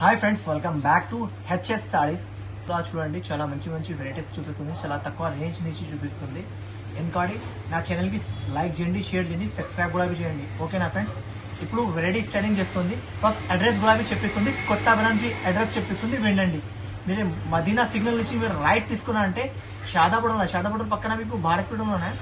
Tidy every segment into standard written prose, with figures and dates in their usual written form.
Hi friends, welcome back to HS sarees. చూడండి, చాలా మంచి మంచి వెరైటీస్ చూపిస్తుంది, చాలా తక్కువ రేంజ్ నుంచి చూపిస్తుంది. ఎందుకంటే నా ఛానల్కి లైక్ చేయండి, షేర్ చేయండి, సబ్స్క్రైబ్ కూడా చేయండి. ఓకేనా ఫ్రెండ్స్? ఇప్పుడు వెరైటీ స్టార్టింగ్ చేస్తుంది. ఫస్ట్ అడ్రస్ కూడా చెప్పిస్తుంది, కొత్త నుంచి అడ్రస్ చెప్పిస్తుంది, వినండి. మీరు మదీనా సిగ్నల్ నుంచి మీరు రైట్ తీసుకున్నారంటే షాదాపురం పక్కన మీకు భారతపేటలో ఉన్నాయి.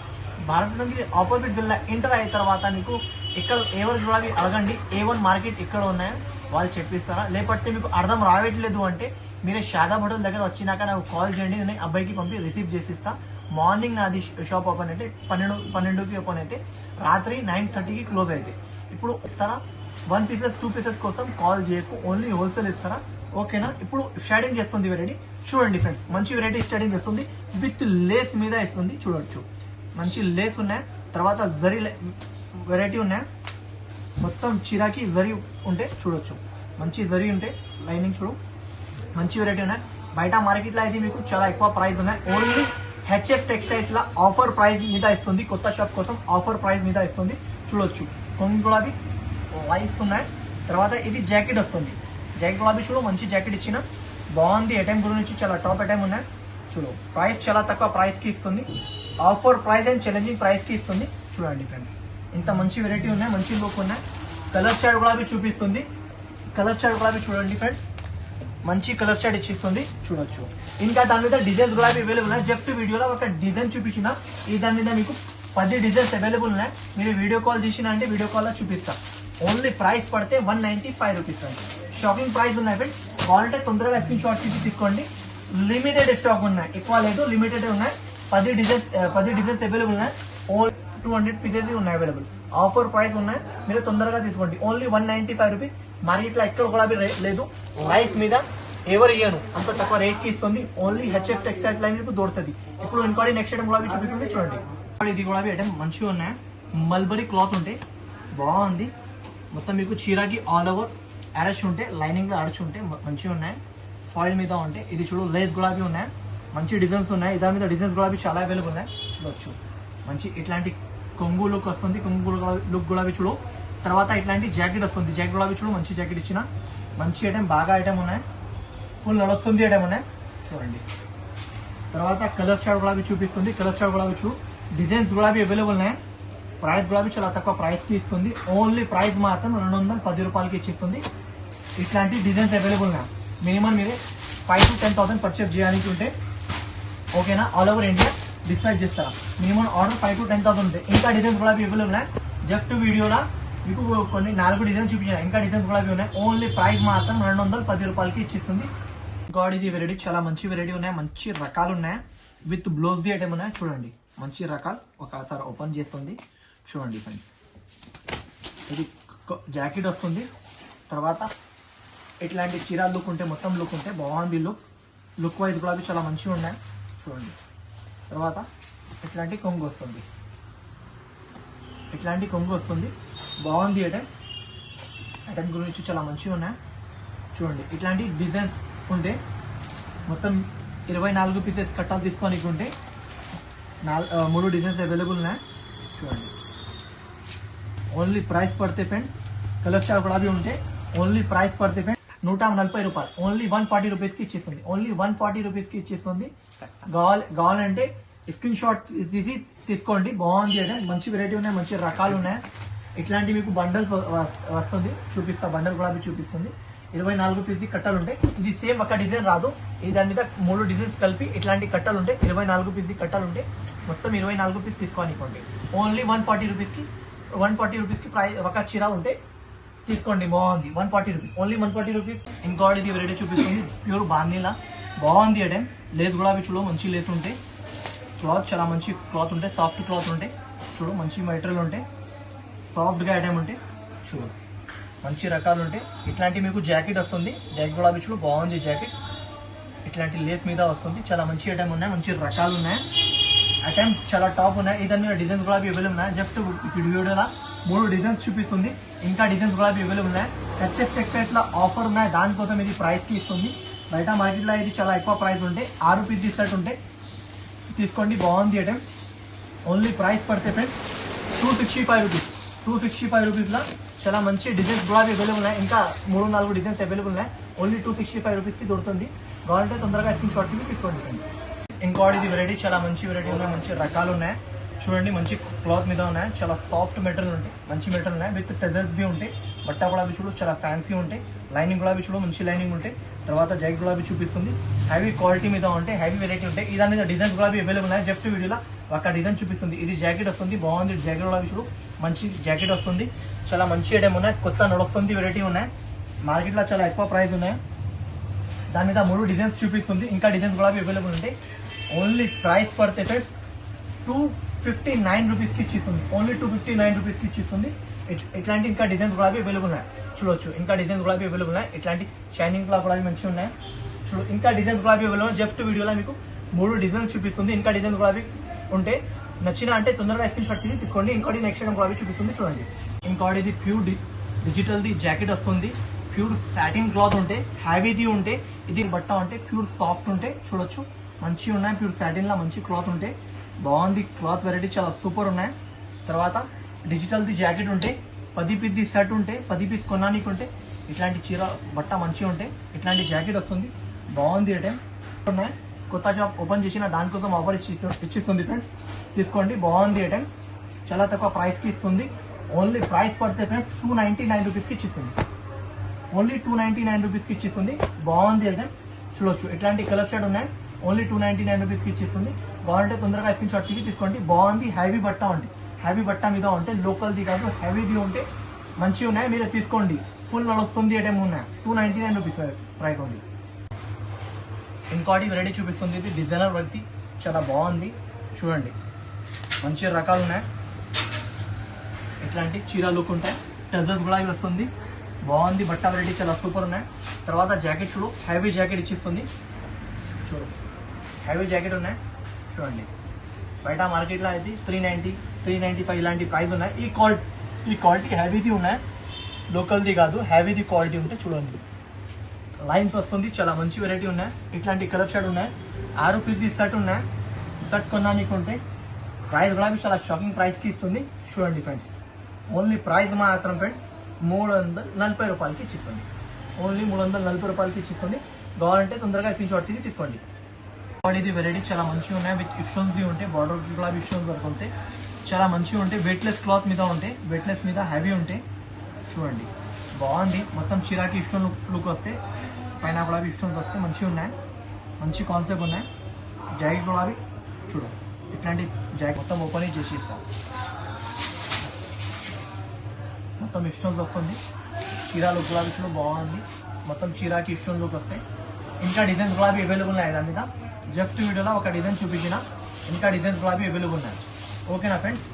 భారతపేటకి ఆపోజిట్ బిల్లా ఎంటర్ అయిన తర్వాత మీకు ఇక్కడ ఎవరు కూడా అడగండి, A1 మార్కెట్ ఇక్కడ ఉన్నాయో వాళ్ళు చెప్పిస్తారా. లేకపోతే మీకు అర్థం రావట్లేదు అంటే మీరే షాదాబ్ హోటల్ దగ్గర వచ్చినాక నాకు కాల్ చేయండి, నేను అబ్బాయికి పంపి రిసీవ్ చేసిస్తా. మార్నింగ్ నాది షాప్ ఓపెన్ అయితే 12కి ఓపెన్ అయితే రాత్రి 9:30కి క్లోజ్ అయితే. ఇప్పుడు ఇస్తారా 1 పీసెస్ 2 పీసెస్ కోసం కాల్ చేయకు, ఓన్లీ హోల్సేల్ ఇస్తారా. ఓకేనా? ఇప్పుడు స్టార్టింగ్ చేస్తుంది వెరైటీ. చూడండి ఫ్రెండ్స్, మంచి వెరైటీ స్టార్టింగ్ చేస్తుంది, విత్ లేస్ మీద ఇస్తుంది. చూడొచ్చు, మంచి లేస్ ఉన్నాయి, తర్వాత జరీ వెరైటీ ఉన్నాయి, మొత్తం చిరాకి జరీ ఉంటే చూడొచ్చు, మంచి జరీ ఉంటే లైనింగ్ చూడు, మంచి వెరైటీ ఉన్నాయి. బయట మార్కెట్లో అయితే మీకు చాలా ఎక్కువ ప్రైస్ ఉన్నాయి. ఓన్లీ హెచ్ఎఫ్ టెక్స్టైల్స్ లా ఆఫర్ ప్రైస్ మీద ఇస్తుంది, కొత్త షాప్ కోసం ఆఫర్ ప్రైస్ మీద ఇస్తుంది. చూడొచ్చు, కొంగు గులాబీ లైఫ్ ఉన్నాయి. తర్వాత ఇది జాకెట్ వస్తుంది, జాకెట్ గులాబీ చూడు, మంచి జాకెట్ ఇచ్చిన బాగుంది. ఐటమ్ గురించి చాలా టాప్ ఐటమ్ ఉన్నాయి. చూడు, ప్రైస్ చాలా తక్కువ ప్రైస్ కి ఇస్తుంది, offer price and challenging price కి ఇస్తుంది. చూడండి ఫ్రెండ్స్, ఇంత మంచి వెరైటీ ఉన్నాయి, మంచి లుక్ ఉన్నాయి. కలర్ చార్ట్ కూడా చూపిస్తుంది, కలర్ చార్ట్ కూడా చూడండి ఫ్రెండ్స్, మంచి కలర్ చార్ట్ ఇచ్చిస్తుంది. చూడొచ్చు, ఇంకా దాని మీద డిజైన్స్ కూడా అవైలబుల్ ఉన్నాయి. జస్ట్ వీడియోలో ఒక డిజైన్ చూపించిన, ఈ దాని మీద మీకు 10 డిజైన్స్ అవైలబుల్ ఉన్నాయి. మీరు వీడియో కాల్ చేసిన అంటే వీడియో కాల్ లో చూపిస్తా. ఓన్లీ ప్రైస్ పడితే 195 రూపీస్ అండి. షాపింగ్ ప్రైస్ ఉన్నాయి ఫ్రెండ్స్, కావాలంటే తొందరగా స్క్రీన్ షాట్ తీసుకోండి. లిమిటెడ్ స్టాక్ ఉన్నాయి, ఎక్కువ లేదు, లిమిటెడ్ ఉన్నాయి. 10 డిజైన్స్ అవైలబుల్ ఉన్నాయి. 200 పీసెస్ ఉన్నాయి అవైలబుల్. ఆఫర్ ప్రైస్ ఉన్నాయి, మీరు తొందరగా తీసుకోండి. Only 195 rupees. మార్కెట్లో ఎక్కడ కూడా లేదు, రైస్ మీద ఎవరు ఇయ్యను అంత తక్కువ రేట్ కి ఇస్తుంది. ఓన్లీ హెచ్ఎఫ్ టెక్స్టైల్స్ లైన్ మీకు దొరుకుతుంది. ఇప్పుడు ఇంకోటి నెక్స్ట్ ఐటమ్ కూడా చూపిస్తుంది. చూడండి, ఇది కూడా ఐటమ్ మంచిగా ఉన్నాయి, మల్బరీ క్లాత్ ఉంటే బాగుంది. మొత్తం మీకు చీరాకి ఆల్ ఓవర్ అరెస్ట్ ఉంటే, లైనింగ్ లో అరెస్ట్ ఉంటే మంచిగా ఉన్నాయి. ఫాయిల్ మీద ఉంటే ఇది చూడు, లేస్ గులాబీ ఉన్నాయి, మంచి డిజైన్స్ ఉన్నాయి. దాని మీద డిజైన్స్ గులాబీ చాలా అవైలబుల్ ఉన్నాయి. చూడొచ్చు, మంచి ఇట్లాంటి కొంగు లుక్ వస్తుంది, కొంగు లుక్ గులాబీ చూడు. తర్వాత ఇట్లాంటి జాకెట్ వస్తుంది, జాకెట్ గులాబీ చూడు, మంచి జాకెట్ ఇచ్చిన, మంచి ఐటమ్, బాగా ఐటమ్ ఉన్నాయి, ఫుల్ నడుస్తుంది ఐటమ్ ఉన్నాయి. చూడండి, తర్వాత కలర్ చార్ట్ గులాబీ చూపిస్తుంది, కలర్ చార్ట్ గులాబీ చూడు, డిజైన్స్ గులాబీ అవైలబుల్ ఉన్నాయి. ప్రైస్ గులాబీ చాలా తక్కువ ప్రైస్ కి ఇస్తుంది. ఓన్లీ ప్రైస్ మాత్రం 210 రూపాయలకి ఇచ్చిస్తుంది. ఇట్లాంటి డిజైన్స్ అవైలబుల్ ఉన్నాయి. మినిమం మీరే 5,000 to 10,000 పర్చేస్ చేయాలని ఉంటే ఓకేనా, ఆల్ ఓవర్ ఇండియా డిస్పాచ్ చేస్తారా. మినిమం ఆర్డర్ 5,000 to 10,000 ఉంటాయి. ఇంకా డిజైన్స్ కూడా అవైలబుల్ ఉన్నాయి. జస్ట్ వీడియోలో మీకు కొన్ని 4 డిజైన్స్ చూపించాను, ఇంకా డిజైన్స్ కూడా ఉన్నాయి. ఓన్లీ ప్రైస్ మాత్రం 210 రూపాయలకి ఇచ్చిస్తుంది. గాడ్, ఇది వెరైటీ చాలా మంచి వెరైటీ ఉన్నాయి, మంచి రకాలు ఉన్నాయి, విత్ బ్లౌజ్ ది ఐటమ్ ఉన్నాయి. చూడండి, మంచి రకాలు. ఒకసారి ఓపెన్ చేస్తుంది, చూడండి ఫ్రెండ్స్, ఇది జాకెట్ వస్తుంది. తర్వాత ఇట్లాంటి చీర లుక్ ఉంటే, మొత్తం లుక్ ఉంటే బాగుంది. లుక్ వైజ్ కూడా చాలా మంచిగా ఉన్నాయి. చూడండి, తర్వాత ఇట్లాంటి కొంగు వస్తుంది, ఇట్లాంటి కొంగు వస్తుంది, బాగుంది. ఐటమ్ గురించి చాలా మంచిగా ఉన్నాయి. చూడండి, ఇట్లాంటి డిజైన్స్ ఉంటే మొత్తం 24 పీసెస్ కట్టాలు తీసుకోనికి ఉంటే 3 డిజైన్స్ అవైలబుల్ ఉన్నాయి. చూడండి, ఓన్లీ ప్రైస్ పడితే ఫ్రెండ్స్, కలర్ చార్ట్ కూడా ఉంటే ఓన్లీ ప్రైస్ పడితే ఫ్రెండ్స్ 140 రూపాయలు. ఓన్లీ 140 రూపీస్కి ఇచ్చేస్తుంది. ఓన్లీ 140 రూపీస్కి ఇచ్చేస్తుంది. కావాలంటే స్క్రీన్ షాట్ తీసి తీసుకోండి. బాగుంది, మంచి వెరైటీ ఉన్నాయి, మంచి రకాలు ఉన్నాయి. ఇట్లాంటి మీకు బండల్స్ వస్తుంది, చూపిస్తా. బండల్ కూడా చూపిస్తుంది. 24 పీస్ కట్టలు ఉంటాయి. ఇది సేమ్ ఒక డిజైన్ రాదు, ఇది దాని మీద 3 డిజైన్స్ కలిపి ఇట్లాంటి కట్టలు ఉంటాయి. 24 పీస్ కట్టలు ఉంటాయి, మొత్తం 24 పీస్ తీసుకోనివ్వండి. ఓన్లీ 140 రూపీస్కి ప్రైస్ ఒక చీర ఉంటే తీసుకోండి. బాగుంది, 140 రూపీస్, ఓన్లీ 140 రూపీస్. ఇంకోటి ఇది వెరైటీ చూపిస్తుంది, ప్యూర్ బార్నీలా బాగుంది ఐటమ్. లేస్ కూడా చూడు, మంచి లేస్ ఉంటాయి. క్లాత్ చాలా మంచి క్లాత్ ఉంటాయి, సాఫ్ట్ క్లాత్ ఉంటాయి. చూడు, మంచి మెటీరియల్ ఉంటాయి, సాఫ్ట్గా ఐటమ్ ఉంటాయి. చూడు, మంచి రకాలు ఉంటాయి. ఇట్లాంటి మీకు జాకెట్ వస్తుంది, జాకెట్ కూడా చూడు, బాగుంది జాకెట్. ఇట్లాంటి లేస్ మీద వస్తుంది, చాలా మంచి ఐటమ్ ఉన్నాయి, మంచి రకాలు ఉన్నాయి. ఐటమ్ చాలా టాప్ ఉన్నాయి. ఇదాని మీద డిజైన్స్ కూడా అవైలబుల్ ఉన్నాయి. జస్ట్ ఇప్పుడు వీడియోలో 3 డిజైన్స్ చూపిస్తుంది, ఇంకా డిజైన్స్ కూడా అవైలబుల్ ఉన్నాయి. హెచ్ఎఫ్ టెక్స్టైల్స్ లో ఆఫర్ ఉన్నాయి, దానికోసం ఇది ప్రైస్ కి ఇస్తుంది. బయట మార్కెట్లో ఇది చాలా ఎక్కువ ప్రైస్ ఉంటాయి. 6 పీస్ తీసుకుంటే ఉంటే తీసుకోండి, బాగుంది ఐటమ్. ఓన్లీ ప్రైస్ పడితే ఫ్రెండ్స్ 265 రూపీస్. 265 రూపీస్లో చాలా మంచి డిజైన్స్ కూడా అవైలబుల్ ఉన్నాయి. ఇంకా 3-4 డిజైన్స్ అవైలబుల్ ఉన్నాయి. ఓన్లీ 265 రూపీస్కి దొరుకుతుంది. కావాలంటే తొందరగా స్క్రీన్ షాట్ తీసుకోండి ఫ్రెండ్స్. ఇంకోటి ఇది వెరైటీ చాలా మంచి వెరైటీ ఉన్నాయి, మంచి రకాలు ఉన్నాయి చూడండి. మంచి క్లాత్ మీద ఉన్నాయి, చాలా సాఫ్ట్ మెటీరియల్ ఉంటాయి, మంచి మెటీరియల్ ఉన్నాయి. విత్ టెజల్స్ బి ఉంటాయి. బట్ట కూడా చూడు చాలా ఫ్యాన్సీ ఉంటాయి. లైనింగ్ కూడా చూడు మంచి లైనింగ్ ఉంటాయి. తర్వాత జాకెట్ గులాబీ చూపిస్తుంది. హెవీ క్వాలిటీ మీద ఉంటాయి, హెవీ వెరైటీ ఉంటాయి. దాని మీద డిజైన్స్ గులాబీ అవైలబుల్ ఉన్నాయి. జస్ట్ వీడియోలో ఒక డిజైన్ చూపిస్తుంది. ఇది జాకెట్ వస్తుంది, బాగుంది. జాకెట్ గులాబీ చూడు మంచి జాకెట్ వస్తుంది. చాలా మంచి ఐటమ్ ఉన్నాయి, కొత్త నడుస్తుంది వెరైటీ ఉన్నాయి. మార్కెట్లో చాలా ఎక్కువ ప్రైస్ ఉన్నాయి. దాని మీద 3 డిజైన్స్ చూపిస్తుంది. ఇంకా డిజైన్స్ గులాబీ అవైలబుల్ ఉంటాయి. ఓన్లీ ప్రైస్ పడితే ఫ్రెండ్స్ 259 రూపీస్కి ఇచ్చిస్తుంది. ఓన్లీ 259 రూపీస్కి ఇచ్చిస్తుంది. ఇట్లాంటి ఇంకా డిజైన్స్ గులాబీ అవైలబుల్ ఉన్నాయి చూడొచ్చు. ఇంకా డిజైన్స్ గులాబీ అవైలబుల్ ఉన్నాయి. ఇట్లాంటి షైనింగ్ గులాబీ మంచిగా ఉన్నాయి చూడు. ఇంకా డిజైన్స్ గులాబీ అవైలబుల్. జస్ట్ వీడియోలో మీకు 3 డిజైన్స్ చూపిస్తుంది. ఇంకా డిజైన్స్ గులాబీ ఉంటే నచ్చిన అంటే తొందరగా స్క్రీన్ షాట్ తీసుకోండి. ఇంకోటి నెక్స్ట్ ఐటమ్ గులాబీ చూపిస్తుంది చూడండి. ఇంకోటి ఇది ప్యూర్ డిజిటల్ది జాకెట్ వస్తుంది. ప్యూర్ సాటిన్ క్లాత్ ఉంటే, హ్యావీది ఉంటే, ఇది బట్ట ఉంటే ప్యూర్ సాఫ్ట్ ఉంటే చూడొచ్చు. మంచిగా ఉన్నాయి. ప్యూర్ సాటిన్లా మంచి క్లాత్ ఉంటే బాగుంది. క్లాత్ వెరైటీ చాలా సూపర్ ఉన్నాయి. తర్వాత డిజిటల్ది జాకెట్ ఉంటే, 10 పీస్ది సెట్ ఉంటే, 10 పీస్ కొనడానికి ఉంటే ఇట్లాంటి చీర బట్ట మంచిగా ఉంటే ఇట్లాంటి జాకెట్ వస్తుంది. బాగుంది ఐటమ్ ఉన్నాయి. కొత్త షాప్ ఓపెన్ చేసిన దానికోసం ఆఫర్ ఇచ్చిస్తుంది ఫ్రెండ్స్. తీసుకోండి, బాగుంది ఐటమ్. చాలా తక్కువ ప్రైస్కి ఇస్తుంది. ఓన్లీ ప్రైస్ పడితే ఫ్రెండ్స్ 299 రూపీస్కి ఇచ్చిస్తుంది. ఓన్లీ 299 రూపీస్కి ఇచ్చిస్తుంది. బాగుంది ఐటమ్ చూడొచ్చు. ఇట్లాంటి కలర్ షర్ట్ ఉన్నాయి. ఓన్లీ 299 రూపీస్కి ఇచ్చిస్తుంది. బాగుంటే తొందరగా స్క్రీన్ షాట్ తీసుకోండి. బాగుంది. హ్యావీ బట్ట ఉంటే, హ్యావీ బట్ట మీద ఉంటే, లోకల్ది కాదు హ్యావీది ఉంటే మంచిగా ఉన్నాయి. మీరు తీసుకోండి. ఫుల్ నడుస్తుంది ఐటమ్ ఉన్నాయి. 299 రూపీస్ ప్రైస్ ఉంది. ఇంకోటి వెరైటీ చూపిస్తుంది. ఇది డిజైనర్ వర్క్ది చాలా బాగుంది చూడండి. మంచి రకాలు ఉన్నాయి. ఇట్లాంటి చీర లుక్ ఉంటాయి. టజల్స్ కూడా వస్తుంది. బాగుంది. బట్ట వెరైటీ చాలా సూపర్ ఉన్నాయి. తర్వాత జాకెట్ చూడు, హెవీ జాకెట్ ఇచ్చిస్తుంది చూడు. హెవీ జాకెట్ ఉన్నాయి చూడండి. బయట మార్కెట్లో అయితే 390, 395 ఇలాంటి ప్రైస్ ఉన్నాయి. ఈ క్వాలిటీ హెవీది ఉన్నాయి, లోకల్ది కాదు. హెవీది క్వాలిటీ ఉంటే చూడండి. లైన్స్ వస్తుంది. చాలా మంచి వెరైటీ ఉన్నాయి. ఇట్లాంటి కలర్ షర్ట్ ఉన్నాయి. 6 పీస్ సెట్ ఉన్నాయి. సెట్ కొనడానికి ఉంటే ప్రైస్ కూడా చాలా షాకింగ్ ప్రైస్కి ఇస్తుంది చూడండి ఫ్రెండ్స్. ఓన్లీ ప్రైస్ మాత్రం ఫ్రెండ్స్ 340 రూపాయలకి ఇచ్చిస్తుంది. ఓన్లీ 340 రూపాయలకి ఇచ్చిస్తుంది. కావాలంటే తొందరగా స్క్రీన్ షాట్ తీసుకోండి. ఇది వెరైటీ చాలా మంచిగా ఉన్నాయి. విత్ ఇప్షన్స్ది ఉంటే, బార్డర్ కూడా ఇప్షన్స్ దొరుకుతాయి. చాలా మంచిగా ఉంటాయి. వెయిట్లెస్ క్లాత్ మీద ఉంటాయి. వెయిట్లెస్ మీద హెవీ ఉంటాయి చూడండి. బాగుంది. మొత్తం చీరాకి ఇప్షన్ లుక్ వస్తే, పైన కూడా ఇప్షన్స్ వస్తే మంచిగా ఉన్నాయి. మంచి కాన్సెప్ట్ ఉన్నాయి. జాకెట్ కూడా చూడు. ఇట్లాంటి జాకెట్ మొత్తం ఓపెన్ చేసి ఇస్తాం. మొత్తం ఇప్షన్స్ వస్తుంది. చీరా లుక్ గులాబీ చూడు బాగుంది. మొత్తం చీరాకి ఇప్షన్ లుక్ వస్తాయి. ఇంకా డిజైన్స్ గులాబీ అవైలబుల్ ఉన్నాయి. దాని మీద జస్ట్ వీడియోలో ఒక డిజైన్ చూపించిన. ఇంకా డిజైన్స్ గులాబీ అవైలబుల్ ఉన్నాయి. ఓకేనా ఫ్రెండ్స్.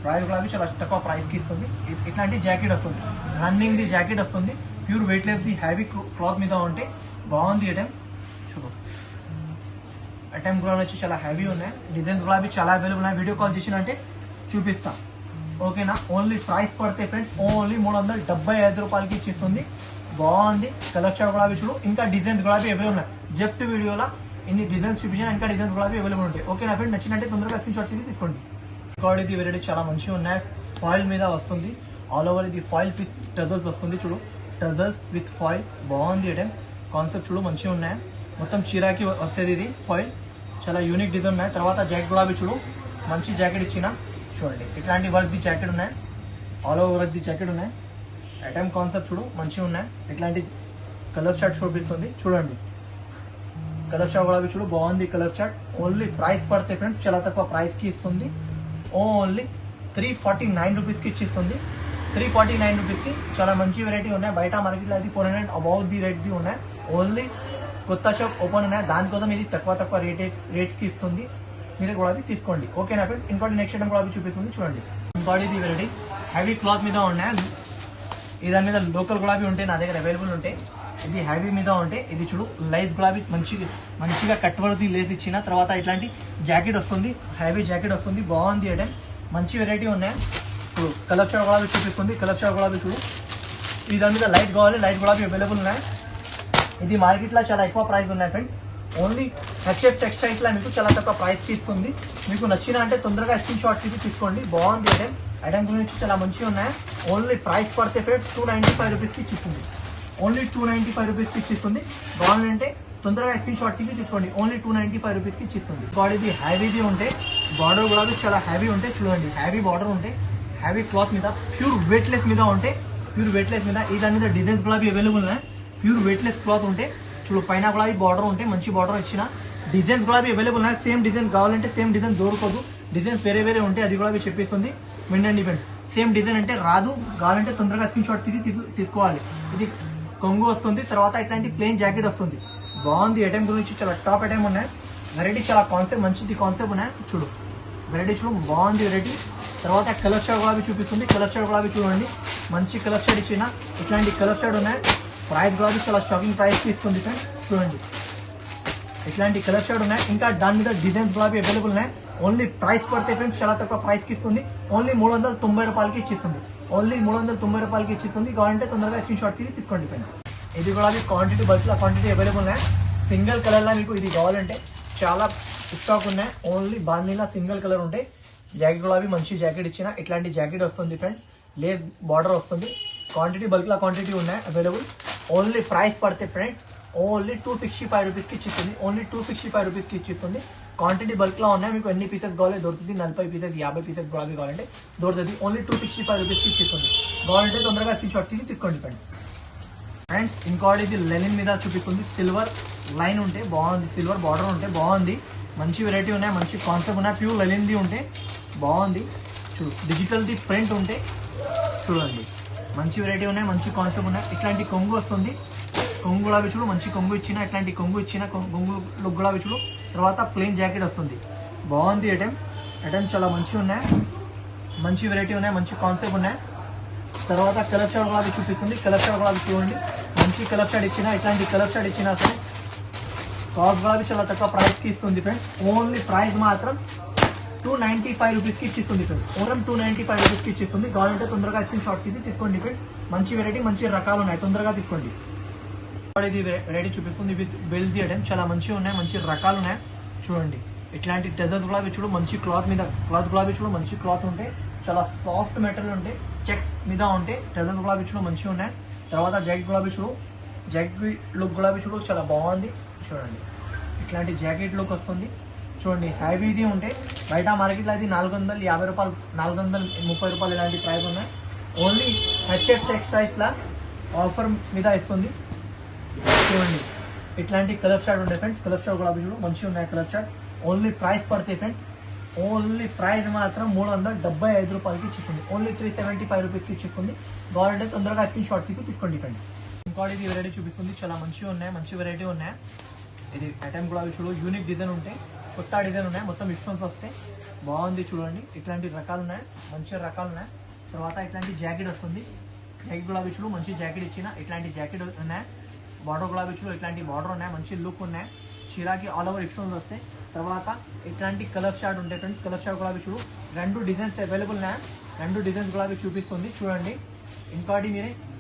ప్రైస్ గులాబీ చాలా తక్కువ ప్రైస్కి ఇస్తుంది. ఇట్లాంటి జాకెట్ వస్తుంది. రన్నింగ్ది జాకెట్ వస్తుంది. ప్యూర్ వెయిట్లెస్ది హ్యావీ క్లాత్ మీద ఉంటే బాగుంది ఐటమ్ చూడు. ఐటమ్ కూడా వచ్చి చాలా హ్యావీ ఉన్నాయి. డిజైన్స్ గులాబీ చాలా అవైలబుల్ ఉన్నాయి. వీడియో కాల్ చేసినంటే చూపిస్తాం. ఓకేనా. ఓన్లీ ప్రైస్ పడితే ఫ్రెండ్స్ ఓన్లీ 375 రూపాయలకి ఇచ్చిస్తుంది. బాగుంది. కలర్ చార్ట్ గులాబీ చూడు. ఇంకా డిజైన్స్ గులాబీ అవైలబుల్ ఉన్నాయి. జస్ట్ వీడియోలో ఇన్ని డిజైన్స్ చూపించాను. ఇంకా డిజైన్స్ గులాబీ అవైలబుల్ ఉంటాయి. ఓకేనా ఫ్రెండ్. నచ్చినట్టే తొందరగా స్క్రీన్ షాట్ తీసుకోండి. ఇంకోటి ఇది వెరైటీ చాలా మంచిగా ఉన్నాయి. ఫాయిల్ మీద వస్తుంది. ఆల్ ఓవర్ ఇది ఫాయిల్ విత్ టజల్స్ వస్తుంది చూడు. టజల్స్ విత్ ఫాయిల్ బాగుంది ఐటమ్. కాన్సెప్ట్ చూడు మంచిగా ఉన్నాయి. మొత్తం చీరాకి వస్తుంది ఇది ఫాయిల్. చాలా యూనిక్ డిజైన్ ఉన్నాయి. తర్వాత జాకెట్ గులాబీ చూడు. మంచి జాకెట్ ఇచ్చిన చూడండి. ఇట్లాంటి వర్క్ది జాకెట్ ఉన్నాయి. ఆల్ ఓవర్ వర్క్ది జాకెట్ ఉన్నాయి. ఐటమ్ కాన్సెప్ట్ చూడు మంచిగా ఉన్నాయి. ఇట్లాంటి కలర్ చార్ట్ చూపిస్తుంది చూడండి. కలర్ చార్ట్ కూడా చూడు బాగుంది. కలర్ చార్ట్ ఓన్లీ ప్రైస్ పడితే ఫ్రెండ్స్ చాలా తక్కువ ప్రైస్కి ఇస్తుంది. ఓన్లీ 349 రూపీస్కి ఇచ్చిస్తుంది. 349 రూపీస్కి చాలా మంచి వెరైటీ ఉన్నాయి. బయట మార్కెట్లో అది 400 అబౌవ్ ది రేట్ది ఉన్నాయి. ఓన్లీ కొత్త షాప్ ఓపెన్ ఉన్నాయి. దానికోసం ఇది తక్కువ రేట్స్కి ఇస్తుంది. మీరు కూడా తీసుకోండి. ఓకేనా ఫ్రెండ్స్. ఇంకోటి నెక్స్ట్ ఐటమ్ కూడా చూపిస్తుంది చూడండి. ఇంకోటి ఇది వెరైటీ హెవీ క్లాత్ మీద ఉన్నాయి. దాని మీద లోకల్ గులాబీ ఉంటాయి నా దగ్గర అవైలబుల్ ఉంటాయి. ఇది హ్యావీ మీద ఉంటే ఇది చూడు. లైస్ గులాబీ మంచిగా కట్వర్ది లేస్ ఇచ్చిన. తర్వాత ఇట్లాంటి జాకెట్ వస్తుంది. హ్యావీ జాకెట్ వస్తుంది. బాగుంది ఐటమ్. మంచి వెరైటీ ఉన్నాయి. ఇప్పుడు కలర్ చార్ట్ గులాబీ చూపిస్తుంది. కలర్ చార్ట్ గులాబీ చూడు. ఈ దాని మీద లైట్ కావాలి. లైట్ గులాబీ అవైలబుల్ ఉన్నాయి. ఇది మార్కెట్లో చాలా ఎక్కువ ప్రైస్ ఉన్నాయి ఫ్రెండ్స్. ఓన్లీ హెచ్ఎఫ్ టెక్స్టైల్స్లో మీకు చాలా తక్కువ ప్రైస్కి ఇస్తుంది. మీకు నచ్చిన అంటే తొందరగా స్క్రీన్ షాట్ తీసుకోండి. బాగుంది ఐటమ్. ఐటమ్ గురించి చాలా మంచిగా ఉన్నాయి. ఓన్లీ ప్రైస్ పడితే ఫ్రెండ్స్ 295 రూపీస్కి ఇచ్చిస్తుంది. ఓన్లీ 295 రూపీస్కి ఇచ్చిస్తుంది. కావాలంటే తొందరగా స్క్రీన్ షాట్ తీసుకోండి. ఓన్లీ 295 రూపీస్కి ఇచ్చిస్తుంది. బాడీది హ్యావీది ఉంటే బార్డర్ కూడా చాలా హ్యావీ ఉంటే చూడండి, హ్యావీ బార్డర్ ఉంటే హ్యావీ క్లాత్ మీద ప్యూర్ వెయిట్లెస్ మీద ఉంటే ప్యూర్ వెయిట్లెస్ మీద ఈ దాని మీద డిజైన్స్ కూడా అవైలబుల్ ఉన్నాయి. ప్యూర్ వెయిట్లెస్ క్లాత్ ఉంటే చూడు, పైన కూడా బార్డర్ ఉంటే మంచి బార్డర్ ఇచ్చిన డిజైన్స్ కూడా అవైలబుల్ ఉన్నాయి. సేమ్ డిజైన్ కావాలంటే సేమ్ డిజైన్ దొరకదు, డిజైన్స్ వేరే వేరే ఉంటే అది కూడా చెప్పేస్తుంది. మిండ్ డిపెండ్ సేమ్ డిజైన్ అంటే రాదు, కావాలంటే తొందరగా స్క్రీన్ షాట్ తీసుకోవాలి. ఇది కొంగు వస్తుంది, తర్వాత ఇట్లాంటి ప్లెయిన్ జాకెట్ వస్తుంది. బాగుంది. ఐటమ్ గురించి చాలా టాప్ ఐటమ్ ఉన్నాయి. వెరైటీ చాలా కాన్సెప్ట్ మంచిది కాన్సెప్ట్ ఉన్నాయి. చూడు వెరైటీ చూడు, బాగుంది వెరైటీ. తర్వాత కలర్ షేడ్ కూడా చూపిస్తుంది. కలర్ షేడ్ కూడా చూడండి, మంచి కలర్ షేడ్ ఇచ్చిన ఇట్లాంటి కలర్ షేడ్ ఉన్నాయి. ప్రైస్ కూడా చాలా షాకింగ్ ప్రైస్కి ఇస్తుంది ఫ్రెండ్స్. చూడండి ఇట్లాంటి కలర్ షేడ్ ఉన్నాయి. ఇంకా దాని మీద డిజైన్స్ కూడా అవైలబుల్ ఉన్నాయి. ఓన్లీ ప్రైస్ పడితే ఫ్రెండ్స్ చాలా తక్కువ ప్రైస్కి ఇస్తుంది. ఓన్లీ 390 రూపాయలకి ఇచ్చిస్తుంది. ఓన్లీ 390 రూపాయలకి ఇచ్చిస్తుంది. కావాలంటే తొందరగా స్క్రీన్ షాట్ తీసుకోండి ఫ్రెండ్స్. ఇది కూడా క్వాంటిటీ బల్క్లో క్వాంటిటీ అవైలబుల్ ఉన్నాయి. సింగిల్ కలర్లో మీకు ఇది కావాలంటే చాలా స్టాక్ ఉన్నాయి. ఓన్లీ బాందీలా సింగిల్ కలర్ ఉంటాయి. జాకెట్ కూడా మంచి జాకెట్ ఇచ్చిన ఇట్లాంటి జాకెట్ వస్తుంది ఫ్రెండ్స్. లేస్ బార్డర్ వస్తుంది. క్వాంటిటీ బల్క్లో క్వాంటిటీ ఉన్నాయి అవైలబుల్. ఓన్లీ ప్రైస్ పడితే ఫ్రెండ్స్ ఓన్లీ 265 రూపీస్కి ఇచ్చిస్తుంది. ఓన్లీ 265 రూపీస్కి ఇచ్చిస్తుంది. క్వాంటిటీ బల్క్లో ఉన్నాయి. మీకు ఎన్ని పీసెస్ కావాలి దొరుకుతుంది. 40 పీసెస్ 50 పీసెస్ గులాబీ కావాలంటే దొరుకుతుంది. ఓన్లీ 265 రూపీస్కి ఇచ్చిస్తుంది. కావాలంటే తొందరగా స్క్రీన్ షాట్ తీసుకోండి ఫ్రెండ్స్. ఫ్రెండ్స్ ఇంకోటి ఇది లెనిన్ మీద చూపిస్తుంది. సిల్వర్ లైన్ ఉంటే బాగుంది, సిల్వర్ బార్డర్ ఉంటే బాగుంది. మంచి వెరైటీ ఉన్నాయి, మంచి కాన్సెప్ట్ ఉన్నాయి. ప్యూర్ లెనిన్ది ఉంటే బాగుంది. చూడు డిజిటల్ది ప్రింట్ ఉంటే చూడండి, మంచి వెరైటీ ఉన్నాయి, మంచి కాన్సెప్ట్ ఉన్నాయి. ఇట్లాంటి కొంగు వస్తుంది. కొంగు గులాబీ చూడు, మంచి కొంగు ఇచ్చిన ఇట్లాంటి కొంగు ఇచ్చిన కొంగు లుక్ గులాబీ చూడు. తర్వాత ప్లెయిన్ జాకెట్ వస్తుంది. బాగుంది ఐటమ్ చాలా మంచిగా ఉన్నాయి, మంచి వెరైటీ ఉన్నాయి, మంచి కాన్సెప్ట్ ఉన్నాయి. తర్వాత కలర్ షేడ్ కూడా చూపిస్తుంది. కలర్ షేడ్ కూడా చూడండి, మంచి కలర్ షేడ్ ఇచ్చిన ఇట్లాంటి కలర్ షేడ్ ఇచ్చిన ఫ్రెండ్స్. కాస్ట్ కూడా చాలా తక్కువ ప్రైస్కి ఇస్తుంది ఫ్రెండ్స్. ఓన్లీ ప్రైస్ మాత్రం 295 రూపీస్కి ఇచ్చిస్తుంది ఫ్రెండ్స్. ఓన్లీ 295 రూపీస్కి ఇచ్చిస్తుంది. కావాలంటే తొందరగా స్క్రీన్ షాట్ తీసుకోండి ఫ్రెండ్స్. మంచి వెరైటీ, మంచి రకాలు ఉన్నాయి, తొందరగా తీసుకోండి. ఇది వెరైటీ చూపిస్తుంది విత్ బెల్ట్ ఐటమ్ చాలా మంచిగా ఉన్నాయి, మంచి రకాలు ఉన్నాయి. చూడండి ఇట్లాంటి టెజర్స్ కూడా చూడు, మంచి క్లాత్ మీద క్లాత్ కూడా చూడు, మంచి క్లాత్ ఉంటాయి. చాలా సాఫ్ట్ మెటీరియల్ ఉంటాయి. చెక్స్ మీద ఉంటే టెజర్స్ కూడా చూడు మంచిగా ఉన్నాయి. తర్వాత జాకెట్ గులాబీ చూడు, జాకెట్ లుక్ గులాబీ చూడు చాలా బాగుంది. చూడండి ఇట్లాంటి జాకెట్ లుక్ వస్తుంది. చూడండి హ్యావీది ఉంటే బయట మార్కెట్లో అది 450 రూపాయలు 430 రూపాయలు ఇలాంటి ప్రైస్ ఉన్నాయి. ఓన్లీ హెచ్ఎఫ్ టెక్స్టైల్స్లా ఆఫర్ మీద ఇస్తుంది. చూడండి ఇట్లాంటి కలర్ షార్ట్ ఉంటాయి ఫ్రెండ్స్. కలర్ షార్ట్ కూడా చూడు మంచిగా ఉన్నాయి కలర్ షార్ట్. ఓన్లీ ప్రైస్ పడతాయి ఫ్రెండ్స్. ఓన్లీ ప్రైస్ మాత్రం 375 రూపాయలకి ఇచ్చిస్తుంది. ఓన్లీ 375 రూపీస్కి ఇచ్చిస్తుంది. కావాలంటే తొందరగా స్క్రీన్ షాట్ తీసుకోండి ఫ్రెండ్స్. ఇంకోటి ఇది వెరైటీ చూపిస్తుంది. చాలా మంచిగా ఉన్నాయి, మంచి వెరైటీ ఉన్నాయి. ఇది ఐటమ్ కూడా చూడు, యూనిక్ డిజైన్ ఉంటాయి, కొత్త డిజైన్ ఉన్నాయి, మొత్తం ఇష్యూన్స్ వస్తాయి. బాగుంది చూడండి, ఇట్లాంటి రకాలు ఉన్నాయి, మంచి రకాలు ఉన్నాయి. తర్వాత ఇట్లాంటి జాకెట్ వస్తుంది. జాకెట్ గులాబీ చూడు, మంచి జాకెట్ ఇచ్చిన ఇట్లాంటి జాకెట్ ఉన్నాయి. బార్డర్ గులాబీ చూడు, ఇట్లాంటి బార్డర్ ఉన్నాయి, మంచి లుక్ ఉన్నాయి. చీరాకి ఆల్ ఓవర్ ఇష్యూన్స్ వస్తాయి. తర్వాత ఇట్లాంటి కలర్ షార్ట్ ఉంటాయి ఫ్రెండ్స్. కలర్ షార్ట్ గులాబీ చూడు, 2 డిజైన్స్ అవైలబుల్ ఉన్నాయి. 2 డిజైన్స్ గులాబీ చూపిస్తుంది చూడండి. ఇంకోటి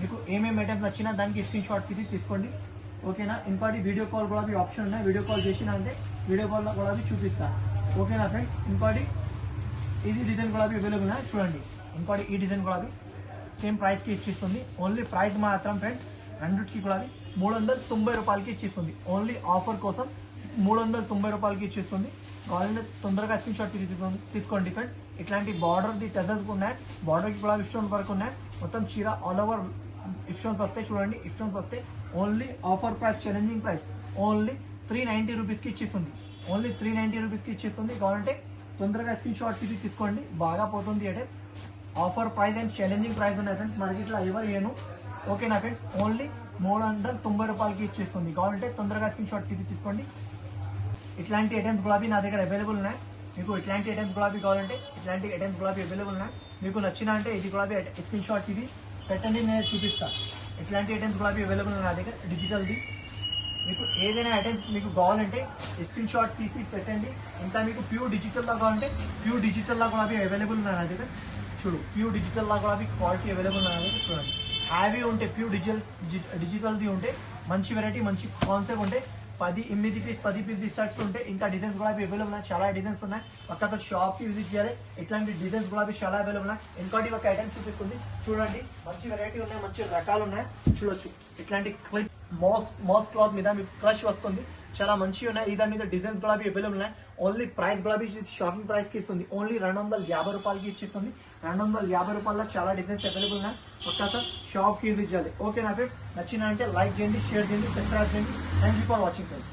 మీకు ఏమేమి ఐటమ్స్ నచ్చినా దానికి స్క్రీన్ షాట్ తీసుకోండి, ఓకేనా. ఇంకోటి వీడియో కాల్ కూడా ఆప్షన్ ఉన్నాయి. వీడియో కాల్ చేసినా అంటే వీడియో కాల్లో కూడా చూపిస్తా, ఓకేనా ఫ్రెండ్స్. ఇంకోటి ఇది డిజైన్ కూడా అవైలబుల్ ఉన్నాయి చూడండి. ఇంకోటి ఈ డిజైన్ కూడా సేమ్ ప్రైస్కి ఇచ్చిస్తుంది. ఓన్లీ ప్రైస్ మాత్రం ఫ్రెండ్స్ రెండుకి కూడా 390 రూపాయలకి ఇచ్చిస్తుంది. ఓన్లీ ఆఫర్ కోసం 390 రూపాయలకి ఇచ్చిస్తుంది. కావాలంటే తొందరగా స్క్రీన్ షాట్ తీసుకోండి ఫ్రెండ్స్. ఇట్లాంటి బార్డర్ది టెజర్స్ ఉన్నాయి, బార్డర్కి కూడా ఇస్టోన్స్ వరకు ఉన్నాయి. మొత్తం చీర ఆల్ ఓవర్ ఇస్టోన్స్ వస్తాయి చూడండి, ఇస్టోన్స్ వస్తాయి. Only offer price, challenging price only 390 రూపీస్కి ఇచ్చిస్తుంది. ఓన్లీ 390 రూపీస్కి ఇచ్చిస్తుంది. కావాలంటే తొందరగా స్క్రీన్ షాట్ తీసుకోండి. బాగా పోతుంది అంటే offer price and challenging price ఉన్నాయి ఫ్రెండ్స్. మార్కెట్లో ఎవరు ఏను, ఓకేనా ఫ్రెండ్స్. ఓన్లీ 390 రూపాయలకి ఇచ్చేస్తుంది. కావాలంటే తొందరగా స్క్రీన్ షాట్ తీసుకోండి. ఇట్లాంటి ఐటమ్స్ గులాబీ నా దగ్గర అవైలబుల్ ఉన్నాయి. మీకు ఇట్లాంటి ఐటమ్స్ గులాబీ కావాలంటే ఇట్లాంటి ఐటమ్స్ గులాబీ అవైలబుల్ ఉన్నాయి. మీకు నచ్చిన అంటే ఇది గులాబీ స్క్రీన్ షాట్ పెట్టండి, నేను చూపిస్తాను. ఇట్లాంటి ఐటమ్స్ గులాబీ అవైలబుల్ ఉన్నాయి నా దగ్గర డిజిటల్ది. మీకు ఏదైనా ఐటమ్స్ మీకు కావాలంటే స్క్రీన్ షాట్ తీసి పెట్టండి. ఇంకా మీకు ప్యూర్ డిజిటల్లా కావాలంటే ప్యూర్ డిజిటల్లా గులాబీ అవైలబుల్ ఉన్నాయి నా దగ్గర. చూడు ప్యూర్ డిజిటల్లా గులాబీ క్వాలిటీ అవైలబుల్ ఉన్నాయి నా దగ్గర. చూడండి హ్యావీ ఉంటే ప్యూర్ డిజిటల్ది ఉంటే మంచి వెరైటీ, మంచి కాన్సెప్ట్ ఉంటే 8 పీస్ 10 పీస్ షర్ట్స్ ఉంటే ఇంకా డిజైన్స్ కూడా అవైలబుల్ ఉన్నాయి. చాలా డిజైన్స్ ఉన్నాయి. ఒక్కసారి షాప్ కి విజిట్ చేయాలి. ఇట్లాంటి డిజైన్స్ కూడా చాలా అవైలబుల్ ఉన్నాయి. ఇంకోటి ఒక ఐటమ్ చూపిస్తుంది చూడండి. మంచి వెరైటీ ఉన్నాయి, మంచి రకాలు ఉన్నాయి. చూడొచ్చు ఇట్లాంటి క్లిప్ మోస్ క్లాత్ మీద మీకు క్రష్ వస్తుంది. చాలా మంచిగా ఉన్నాయి. దాని మీద డిజైన్స్ కూడా అవైలబుల్ ఉన్నాయి. ఓన్లీ ప్రైస్ కూడా షాపింగ్ ప్రైస్ కి ఇస్తుంది. ఓన్లీ 250 రూపాయలకి ఇచ్చేస్తుంది. 250 రూపాయల్లో చాలా డిజైన్స్ అవైలబుల్ ఉన్నాయి. ఒక్కసారి షాప్ కి విజిట్ చేయాలి. ఓకే నా ఫ్రెండ్స్, నచ్చిన అంటే లైక్ చేయండి, షేర్ చేయండి, సబ్స్క్రైబ్ చేయండి. Thank you for watching friends.